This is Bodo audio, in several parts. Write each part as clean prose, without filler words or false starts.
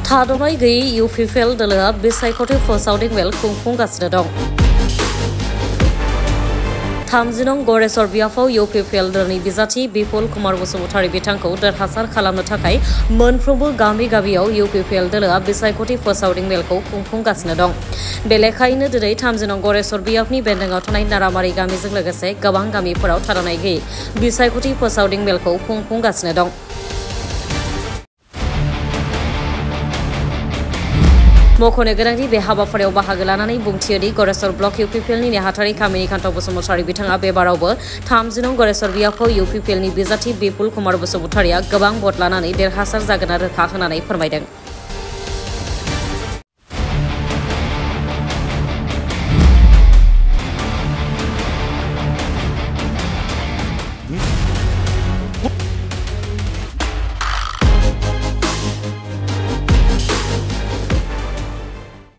थाद'नाय गैयै इउपिपिएल दोलोआ बिसायख'थि फोसावदिं मेल खुंफुंगासिनो दं। 30 नं गरेस्वर बियाफाव इउपिपिएल दोलनि बिजाथि बिपुल कुमार बसुमतारी बिथांखौ देरहासार खालामनो थाखाय मोनफ्रोमबो गामि-गामियाव इउपिपिएल दोलोआ बिसायख'थि फोसावदिं मेलखौ खुंफुंगासिनो दं। बे लेखायैनो दिनै 30 नं गरेस्वर बियाफनि बेन्दोंआव थानाय नारामारि गामिजों लोगोसे गोबां गामिफोराव थाद'नाय गैयै बिसायख'थि फोसावदिं मेलखौ खुंफुंगासिनो दं। मख'नो गोनांदि बे हाबाफारियाव बाहागो लानानै बुंथियोदि गरेस्वर ब्लक इउपिपिएलनि नेहाथारि कामिनीकान्त बसुमतारी बिथाङा बे बारावबो 30 नं गरेस्वर बियाफाव इउपिपिएलनि बिजाथि बिपुल कुमार बसुमतारीया गोबां भट लानानै देरहासार जागोन रोखा होनानै फोरमायदों।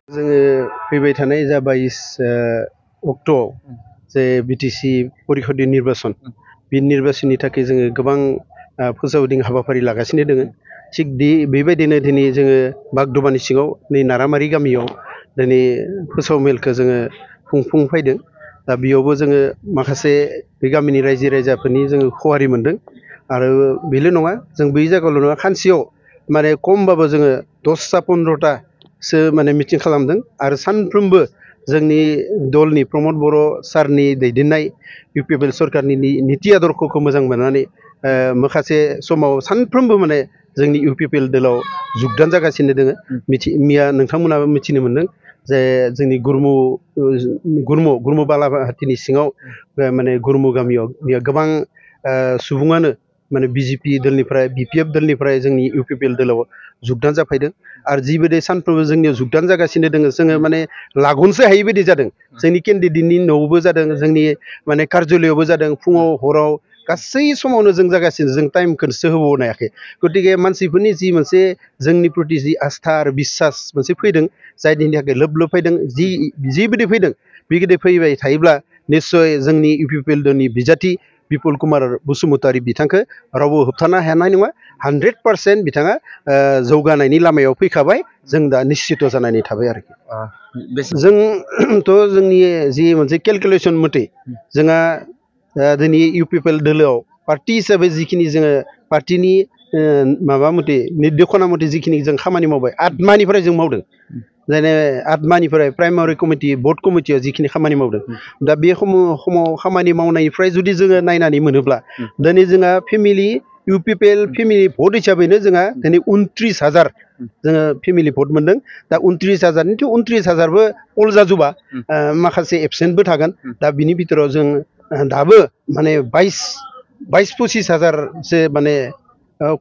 जोङो फैबाय थानाय जा 22 अक्ट'आव जे बिटिसि परिषदीय निर्बाचन बे निर्बाचननि थाखाय जोङो गोबां फोसावदिं हाबाफारि लागासिनो दोङो। थिग बेबायदिनो दिनै जोङो बागदबानि सिङाव नै नारामारि गामियाव दिनै फोसाव मेलखौ जोङो खुंफुंफैदों। दा बेयावबो जोङो माखासे बे गामिनि रायजो राजाफोरनि जोङो खहारि मोनदों आरो बेल' नङा जों बै जायगायावल' नङा खानसेयाव माने खमबाबो जोङो 10टा 15टा माने मिटिं खालामदों आरो सानफ्रोमबो जोंनि दलनि प्रमद बर' सारनि दैदेननाय इउपिपिएल सरकारनि नीति आदर्शखौ मोजां मोननानै माखासे समाव सानफ्रोमबो माने जोंनि इउपिपिएल दोलाव जुगदान जागासिनो दोङो। मिया नोंथांमोनाबो मिथिनो मोन्दों जे जोंनि गुरमु बालाहाटिनि सिङाव माने गुरमु गामियाव गोबां सुबुङानो माने बिजेपि दोलनिफ्राय बिपिएफ दोलनिफ्राय जोंनि इउपिपिएल दोलाव जुगदान जाफैदों आरो जिबायदि सानफ्रोमबो जोंनियाव जुगदान जागासिनो दोङो जोङो माने लागनसो हायै बायदि जादों। जोंनि केन्डिडेटनि न'आवबो जादों, जोंनि माने कार्यालयावबो जादों, फुङाव हराव गासै समावनो जों जागासिनो, जों टाइमखौसो होबावनो हायाखै। गतिके मानसिफोरनि जि मोनसे जोंनि प्रति जि आस्था आरो बिसास मोनसे फैदों जायनि थाखाय लोब लोब फैदों, जिबायदि फैदों बिबायदि फैबाय थायोब्ला निस्सय जोंनि इउपिपिएल दोलनि बिजाथि बिपुल कुमार बसुमतारी बिथांखौ रावबो होबथानो हानाय नङा। 100% बिथाङा जौगानायनि लामायाव फैखाबाय। जों दा निश्चित जानानै थाबाय आरोखि। जोंथ' जोंनि जि मोनसे केलकुलेसन मथे जोंहा दिनै इउपिपिएल दोलोआव पार्टि हिसाबै जिखिनि जोङो पार्टिनि माबा मथे निर्देशना मथे जिखिनि जों खामानि मावबाय 8 माहनिफ्राय जों मावदों। जेने 8 माहनिफ्राय प्राइमारि कमिटि भट कमिटियाव जिखिनि खामानि मावदों दा बे समाव खामानि मावनायनिफ्राय जुदि जोङो नायनानै मोनोब्ला दिनै जोंहा फेमिलि इउपिपिएल फेमिलि भट हिसाबैनो जोंहा दिनै 29,000 जोङो फेमिलि भट मोन्दों। दा 29,000 निथ' 29,000बो अल जाजोबा, माखासे एबसेन्टबो थागोन। दा बिनि बिथोराव जों दाबो माने 22-25,000सो माने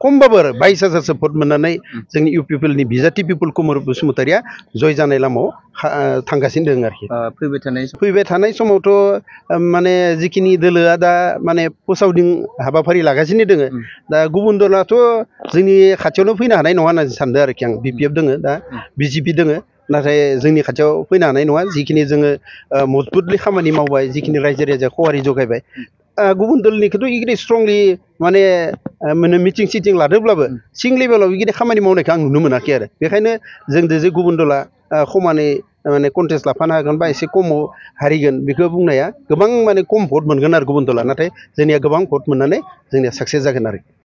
खमबाबो आरो 22,000सो भट मोननानै जोंनि इउपिपिएलनि बिजाथि बिपुल कुमार बसुमतारीया जय जानाय लामायाव थांगासिनो दङ आरोखि। फैबाय थानाय समावथ' माने जिखिनि दोलोआ दा माने फोसावदिं हाबाफारि लागासिनो दोङो। दा गुबुन दलाथ' जोंनि खाथियावनो फैनो हानाय नङा होनना सानदों आरोखि आं। बिपिएफ दोङो, दा बिजेपि दोङो, नाथाय जोंनि खाथियाव फैनो हानाय नङा। जिखिनि जोङो मजबुतलि खामानि मावबाय, जिखिनि रायजो राजा खहारि जगायबाय, गुबुन दलनिखौथ' इगिदि स्ट्रंलि माने मिटिं सिटिं लादोंब्लाबो सिं लेभेलाव इगिदि खामानि मावनायखौ आं नुनो मोनाखै आरो। बेखायनो जोंदो जे गुबुन दला समानै माने कन्टेस्ट लाफानो हागोन बा एसे खमाव हारिगोन बेखौ बुंनाया गोबां माने खम भट मोनगोन आरो गुबुन दला, नाथाय जोंनिया गोबां भट मोननानै जोंनिया साक्सेस जागोन आरो।